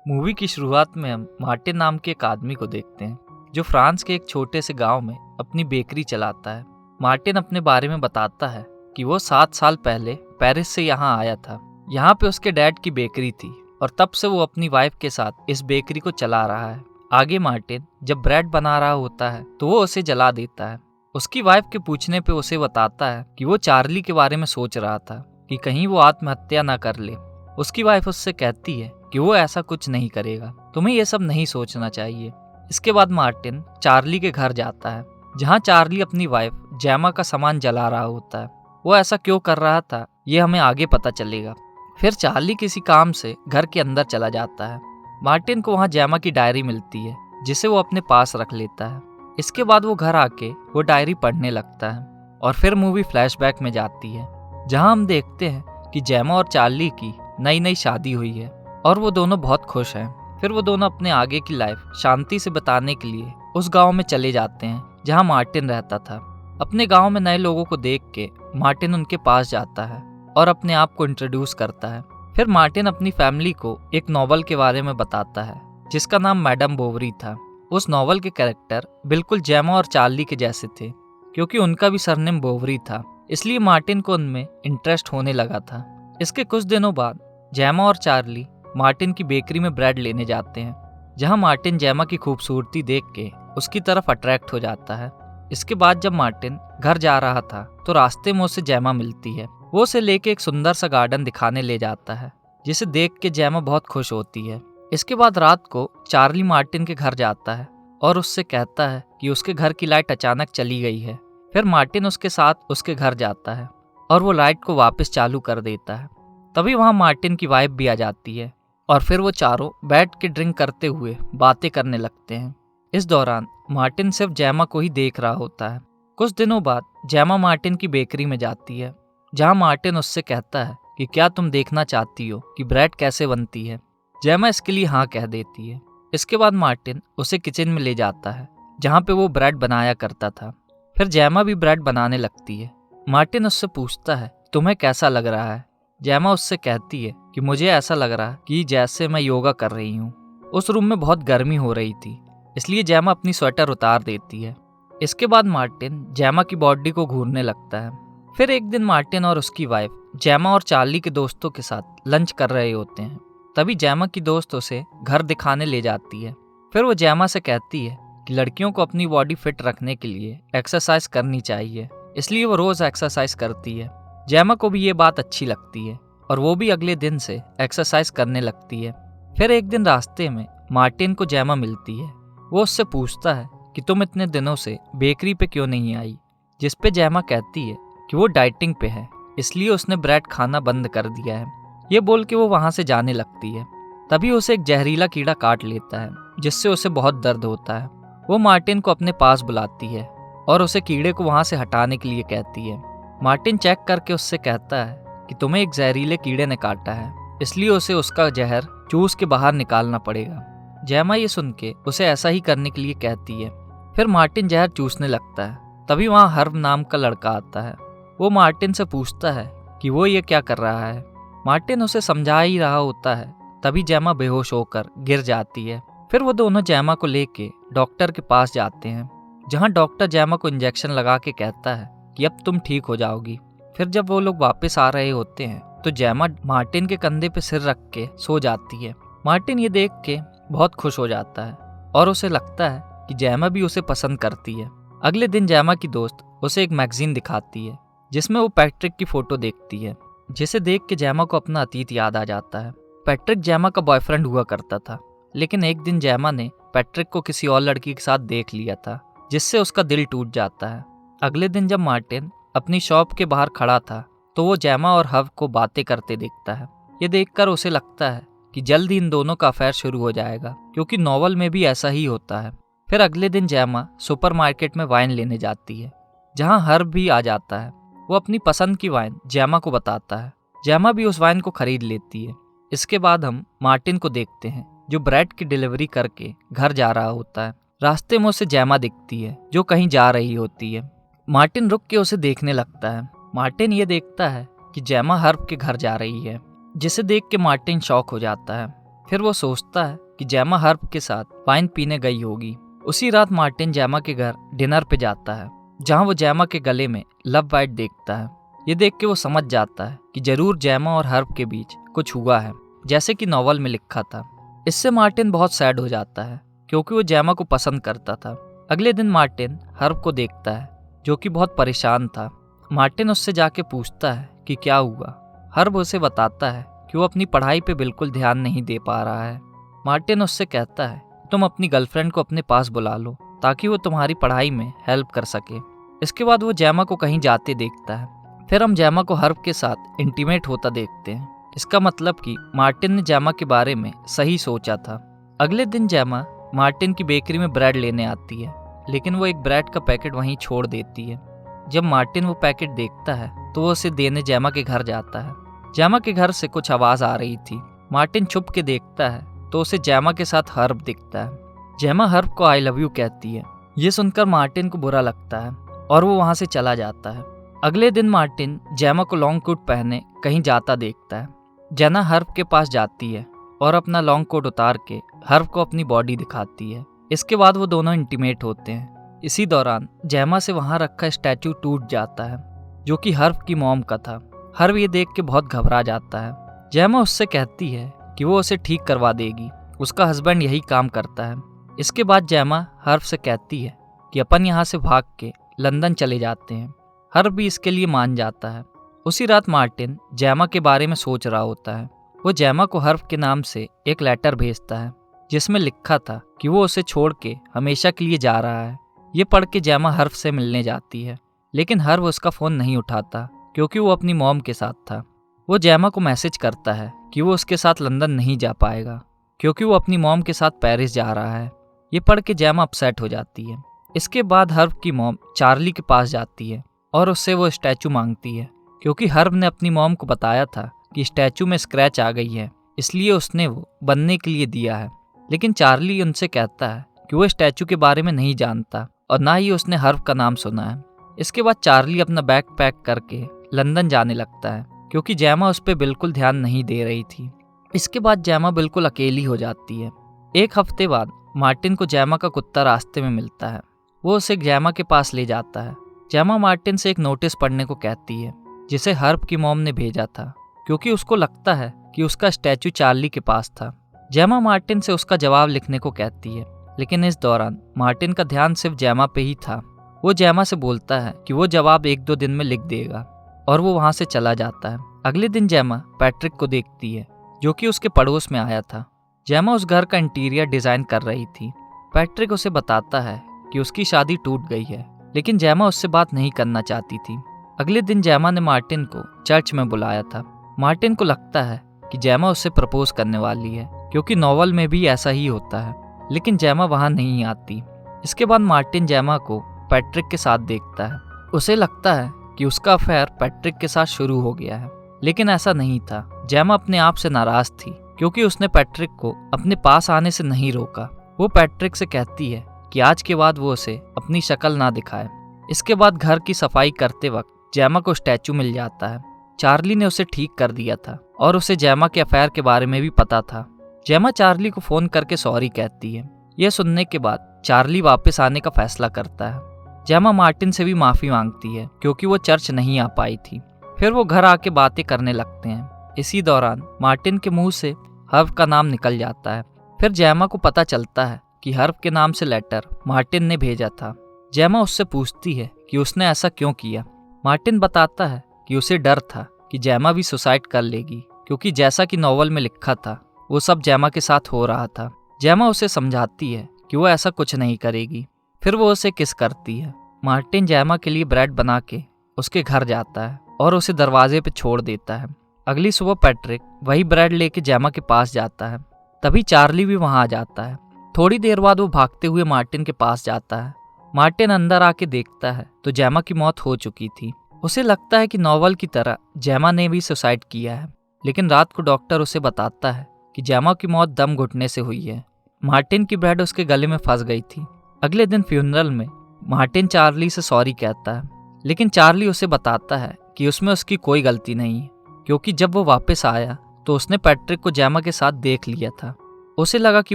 Movie की शुरुआत में हम मार्टिन नाम के एक आदमी को देखते हैं जो फ्रांस के एक छोटे से गांव में अपनी बेकरी चलाता है। मार्टिन अपने बारे में बताता है कि वो 7 साल पहले पेरिस से यहाँ आया था। यहाँ पे उसके डैड की बेकरी थी और तब से वो अपनी वाइफ के साथ इस बेकरी को चला रहा है। आगे मार्टिन जब ब्रेड बना रहा होता है तो वो उसे जला देता है। उसकी वाइफ के पूछने पे उसे बताता है कि वो चार्ली के बारे में सोच रहा था कि कहीं वो आत्महत्या ना कर ले। उसकी वाइफ उससे कहती है कि वो ऐसा कुछ नहीं करेगा, तुम्हें ये सब नहीं सोचना चाहिए। इसके बाद मार्टिन चार्ली के घर जाता है जहाँ चार्ली अपनी वाइफ जेमा का सामान जला रहा होता है। वो ऐसा क्यों कर रहा था ये हमें आगे पता चलेगा। फिर चार्ली किसी काम से घर के अंदर चला जाता है। मार्टिन को वहाँ जेमा की डायरी मिलती है जिसे वो अपने पास रख लेता है। इसके बाद वो घर आके वो डायरी पढ़ने लगता है और फिर मूवी फ्लैशबैक में जाती है जहाँ हम देखते हैं कि जेमा और चार्ली की नई नई शादी हुई है और वो दोनों बहुत खुश हैं। फिर वो दोनों अपने आगे की लाइफ शांति से बिताने के लिए उस गांव में चले जाते हैं जहां मार्टिन रहता था। अपने गांव में नए लोगों को देख के मार्टिन उनके पास जाता है और अपने आप को इंट्रोड्यूस करता है। फिर मार्टिन अपनी फैमिली को एक नॉवल के बारे में बताता है जिसका नाम मैडम बोवरी था। उस नॉवल के कैरेक्टर बिल्कुल जेमा और चार्ली के जैसे थे क्योंकि उनका भी सरनेम बोवरी था, इसलिए मार्टिन को उनमें इंटरेस्ट होने लगा था। इसके कुछ दिनों बाद जेमा और चार्ली मार्टिन की बेकरी में ब्रेड लेने जाते हैं जहां मार्टिन जेमा की खूबसूरती देख के उसकी तरफ अट्रैक्ट हो जाता है। इसके बाद जब मार्टिन घर जा रहा था तो रास्ते में उसे जेमा मिलती है। वो उसे लेके एक सुंदर सा गार्डन दिखाने ले जाता है जिसे देख के जेमा बहुत खुश होती है। इसके बाद रात को चार्ली मार्टिन के घर जाता है और उससे कहता है कि उसके घर की लाइट अचानक चली गई है। फिर मार्टिन उसके साथ उसके घर जाता है और वो लाइट को वापस चालू कर देता है। तभी वहाँ मार्टिन की वाइफ भी आ जाती है और फिर वो चारों बैठ के ड्रिंक करते हुए बातें करने लगते हैं। इस दौरान मार्टिन सिर्फ जेमा को ही देख रहा होता है। कुछ दिनों बाद जेमा मार्टिन की बेकरी में जाती है जहाँ मार्टिन उससे कहता है कि क्या तुम देखना चाहती हो कि ब्रेड कैसे बनती है। जेमा इसके लिए हाँ कह देती है। इसके बाद मार्टिन उसे किचन में ले जाता है जहाँ पे वो ब्रेड बनाया करता था। फिर जेमा भी ब्रेड बनाने लगती है। मार्टिन उससे पूछता है तुम्हें कैसा लग रहा है। जेमा उससे कहती है कि मुझे ऐसा लग रहा है कि जैसे मैं योगा कर रही हूँ। उस रूम में बहुत गर्मी हो रही थी इसलिए जेमा अपनी स्वेटर उतार देती है। इसके बाद मार्टिन जेमा की बॉडी को घूरने लगता है। फिर एक दिन मार्टिन और उसकी वाइफ जेमा और चार्ली के दोस्तों के साथ लंच कर रहे होते हैं। तभी जेमा की दोस्त उसे घर दिखाने ले जाती है। फिर वो जेमा से कहती है कि लड़कियों को अपनी बॉडी फिट रखने के लिए एक्सरसाइज करनी चाहिए, इसलिए वो रोज एक्सरसाइज करती है। जेमा को भी ये बात अच्छी लगती है और वो भी अगले दिन से एक्सरसाइज करने लगती है। फिर एक दिन रास्ते में मार्टिन को जेमा मिलती है। वो उससे पूछता है कि तुम इतने दिनों से बेकरी पे क्यों नहीं आई, जिस पे जेमा कहती है कि वो डाइटिंग पे है इसलिए उसने ब्रेड खाना बंद कर दिया है। ये बोल के वो वहाँ से जाने लगती है। तभी उसे एक जहरीला कीड़ा काट लेता है जिससे उसे बहुत दर्द होता है। वो मार्टिन को अपने पास बुलाती है और उसे कीड़े को वहाँ से हटाने के लिए कहती है। मार्टिन चेक करके उससे कहता है कि तुम्हें एक जहरीले कीड़े ने काटा है इसलिए उसे उसका जहर चूस के बाहर निकालना पड़ेगा। जेमा ये सुन के उसे ऐसा ही करने के लिए कहती है। फिर मार्टिन जहर चूसने लगता है। तभी वहाँ हर्ब नाम का लड़का आता है। वो मार्टिन से पूछता है कि वो ये क्या कर रहा है। मार्टिन उसे समझा ही रहा होता है। तभी जेमा बेहोश होकर गिर जाती है। फिर वो दोनों जेमा को लेके डॉक्टर के पास जाते हैं जहाँ डॉक्टर जेमा को इंजेक्शन लगा के कहता है कि अब तुम ठीक हो जाओगी। फिर जब वो लोग वापस आ रहे होते हैं तो जेमा मार्टिन के कंधे पे सिर रख के सो जाती है। मार्टिन ये देख के बहुत खुश हो जाता है और उसे लगता है कि जेमा भी उसे पसंद करती है। अगले दिन जेमा की दोस्त उसे एक मैगजीन दिखाती है जिसमें वो पैट्रिक की फोटो देखती है, जिसे देख के जेमा को अपना अतीत याद आ जाता है। पैट्रिक जेमा का बॉयफ्रेंड हुआ करता था, लेकिन एक दिन जेमा ने पैट्रिक को किसी और लड़की के साथ देख लिया था जिससे उसका दिल टूट जाता है। अगले दिन जब मार्टिन अपनी शॉप के बाहर खड़ा था तो वो जेमा और हव को बातें करते देखता है। ये देखकर उसे लगता है कि जल्द ही इन दोनों का अफेयर शुरू हो जाएगा क्योंकि नॉवल में भी ऐसा ही होता है। फिर अगले दिन जेमा सुपरमार्केट में वाइन लेने जाती है जहाँ हर्ब भी आ जाता है। वो अपनी पसंद की वाइन जेमा को बताता है। जेमा भी उस वाइन को खरीद लेती है। इसके बाद हम मार्टिन को देखते हैं जो ब्रेड की डिलीवरी करके घर जा रहा होता है। रास्ते में उसे जेमा दिखती है जो कहीं जा रही होती है। मार्टिन रुक के उसे देखने लगता है। मार्टिन ये देखता है कि जेमा हर्ब के घर जा रही है, जिसे देख के मार्टिन शॉक हो जाता है। फिर वो सोचता है कि जेमा हर्ब के साथ वाइन पीने गई होगी। उसी रात मार्टिन जेमा के घर डिनर पे जाता है, जहाँ वो जेमा के गले में लव बाइट देखता है। ये देख के वो समझ जाता है कि जरूर जेमा और हर्ब के बीच कुछ हुआ है, जैसे कि नॉवल में लिखा था। इससे मार्टिन बहुत सैड हो जाता है, क्योंकि वो जेमा को पसंद करता था। अगले दिन मार्टिन हर्ब को देखता है, जो कि बहुत परेशान था। मार्टिन उससे जाके पूछता है कि क्या हुआ। हर्ब उसे बताता है कि वो अपनी पढ़ाई पे बिल्कुल ध्यान नहीं दे पा रहा है। मार्टिन उससे कहता है तुम अपनी गर्लफ्रेंड को अपने पास बुला लो, ताकि वो तुम्हारी पढ़ाई में हेल्प कर सके। इसके बाद वो जेमा को कहीं जाते देखता है। फिर हम जेमा को हर्ब के साथ इंटीमेट होता देखते हैं। इसका मतलब कि मार्टिन ने जेमा के बारे में सही सोचा था। अगले दिन जेमा मार्टिन की बेकरी में ब्रेड लेने आती है, लेकिन वो एक ब्रेड का पैकेट वहीं छोड़ देती है। जब मार्टिन वो पैकेट देखता है तो वो उसे देने जेमा के घर जाता है। जेमा के घर से कुछ आवाज आ रही थी। मार्टिन छुप के देखता है तो उसे जेमा के साथ हर्ब दिखता है। जेमा हर्ब को आई लव यू कहती है। ये सुनकर मार्टिन को बुरा लगता है और वो वहां से चला जाता है। अगले दिन मार्टिन जेमा को लॉन्ग कोट पहने कहीं जाता देखता है। जेना हर्ब के पास जाती है और अपना लॉन्ग कोट उतार के हर्ब को अपनी बॉडी दिखाती है। इसके बाद वो दोनों इंटीमेट होते हैं। इसी दौरान जेमा से वहां रखा स्टैचू टूट जाता है, जो कि हर्ब की मॉम का था। हर्ब ये देख के बहुत घबरा जाता है। जेमा उससे कहती है कि वो उसे ठीक करवा देगी, उसका हस्बैंड यही काम करता है। इसके बाद जेमा हर्ब से कहती है कि अपन यहाँ से भाग के लंदन चले जाते हैं। हर्ब भी इसके लिए मान जाता है। उसी रात मार्टिन जेमा के बारे में सोच रहा होता है। वो जेमा को हर्ब के नाम से एक लेटर भेजता है, जिसमें लिखा था कि वो उसे छोड़ के हमेशा के लिए जा रहा है। ये पढ़ के जेमा हर्ब से मिलने जाती है, लेकिन हर्ब उसका फ़ोन नहीं उठाता, क्योंकि वो अपनी मॉम के साथ था। वो जेमा को मैसेज करता है कि वो उसके साथ लंदन नहीं जा पाएगा, क्योंकि वो अपनी मॉम के साथ पेरिस जा रहा है। ये पढ़ के जेमा अपसेट हो जाती है। इसके बाद हर्ब की मॉम चार्ली के पास जाती है और उससे वो स्टैचू मांगती है, क्योंकि हर्ब ने अपनी मॉम को बताया था कि स्टैचू में स्क्रैच आ गई है, इसलिए उसने वो बनने के लिए दिया है। लेकिन चार्ली उनसे कहता है कि वो स्टैचू के बारे में नहीं जानता और ना ही उसने हर्ब का नाम सुना है। इसके बाद चार्ली अपना बैग पैक करके लंदन जाने लगता है, क्योंकि जेमा उस पर बिल्कुल ध्यान नहीं दे रही थी। इसके बाद जेमा बिल्कुल अकेली हो जाती है। एक हफ्ते बाद मार्टिन को जेमा का कुत्ता रास्ते में मिलता है। वो उसे जेमा के पास ले जाता है। जेमा मार्टिन से एक नोटिस पढ़ने को कहती है, जिसे हर्ब की मॉम ने भेजा था, क्योंकि उसको लगता है कि उसका स्टैचू चार्ली के पास था। जेमा मार्टिन से उसका जवाब लिखने को कहती है, लेकिन इस दौरान मार्टिन का ध्यान सिर्फ जेमा पे ही था। वो जेमा से बोलता है कि वो जवाब 1-2 दिन में लिख देगा, और वो वहां से चला जाता है। अगले दिन जेमा पैट्रिक को देखती है, जो कि उसके पड़ोस में आया था। जेमा उस घर का इंटीरियर डिजाइन कर रही थी। पैट्रिक उसे बताता है कि उसकी शादी टूट गई है, लेकिन जेमा उससे बात नहीं करना चाहती थी। अगले दिन जेमा ने मार्टिन को चर्च में बुलाया था। मार्टिन को लगता है कि जेमा उससे प्रपोज करने वाली है, क्योंकि नॉवल में भी ऐसा ही होता है, लेकिन जेमा वहां नहीं आती। इसके बाद मार्टिन जेमा को पैट्रिक के साथ देखता है। उसे लगता है कि उसका अफेयर पैट्रिक के साथ शुरू हो गया है, लेकिन ऐसा नहीं था। जेमा अपने आप से नाराज थी, क्योंकि उसने पैट्रिक को अपने पास आने से नहीं रोका। वो पैट्रिक से कहती है कि आज के बाद वो उसे अपनी शक्ल ना दिखाए। इसके बाद घर की सफाई करते वक्त जेमा को स्टैचू मिल जाता है। चार्ली ने उसे ठीक कर दिया था और उसे जेमा के अफेयर के बारे में भी पता था। जेमा चार्ली को फोन करके सॉरी कहती है। यह सुनने के बाद चार्ली वापस आने का फैसला करता है। जेमा मार्टिन से भी माफी मांगती है, क्योंकि वो चर्च नहीं आ पाई थी। फिर वो घर आके बातें करने लगते हैं। इसी दौरान मार्टिन के मुंह से हर्ब का नाम निकल जाता है। फिर जेमा को पता चलता है कि हर्ब के नाम से लेटर मार्टिन ने भेजा था। जेमा उससे पूछती है कि उसने ऐसा क्यों किया। मार्टिन बताता है कि उसे डर था कि जेमा भी सुसाइड कर लेगी, क्योंकि जैसा कि नॉवल में लिखा था वो सब जेमा के साथ हो रहा था। जेमा उसे समझाती है कि वो ऐसा कुछ नहीं करेगी। फिर वो उसे किस करती है। मार्टिन जेमा के लिए ब्रेड बना के उसके घर जाता है और उसे दरवाजे पे छोड़ देता है। अगली सुबह पैट्रिक वही ब्रेड लेके जेमा के पास जाता है। तभी चार्ली भी वहां आ जाता है। थोड़ी देर बाद वो भागते हुए मार्टिन के पास जाता है। मार्टिन अंदर आके देखता है तो जेमा की मौत हो चुकी थी। उसे लगता है कि नॉवल की तरह जेमा ने भी सुसाइड किया है, लेकिन रात को डॉक्टर उसे बताता है कि जेमा की मौत दम घुटने से हुई है। मार्टिन की ब्रेड उसके गले में फंस गई थी। अगले दिन फ्यूनरल में मार्टिन चार्ली से सॉरी कहता है, लेकिन चार्ली उसे बताता है कि उसमें उसकी कोई गलती नहीं है, क्योंकि जब वो वापस आया तो उसने पैट्रिक को जेमा के साथ देख लिया था। उसे लगा कि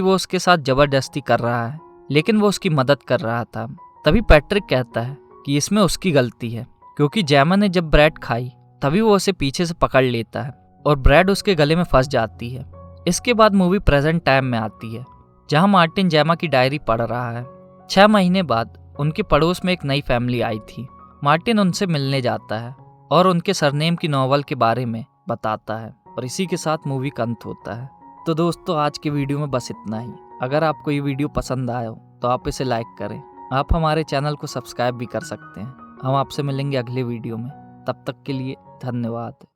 वो उसके साथ जबरदस्ती कर रहा है, लेकिन वो उसकी मदद कर रहा था। तभी पैट्रिक कहता है कि इसमें उसकी गलती है, क्योंकि जेमा ने जब ब्रेड खाई तभी वो उसे पीछे से पकड़ लेता है और ब्रेड उसके गले में फंस जाती है। इसके बाद मूवी प्रेजेंट टाइम में आती है, जहाँ मार्टिन जेमा की डायरी पढ़ रहा है। 6 महीने बाद उनके पड़ोस में एक नई फैमिली आई थी। मार्टिन उनसे मिलने जाता है और उनके सरनेम की नॉवल के बारे में बताता है, और इसी के साथ मूवी का अंत होता है। तो दोस्तों, आज के वीडियो में बस इतना ही। अगर आपको ये वीडियो पसंद आया हो तो आप इसे लाइक करें। आप हमारे चैनल को सब्सक्राइब भी कर सकते हैं। हम आपसे मिलेंगे अगले वीडियो में। तब तक के लिए धन्यवाद।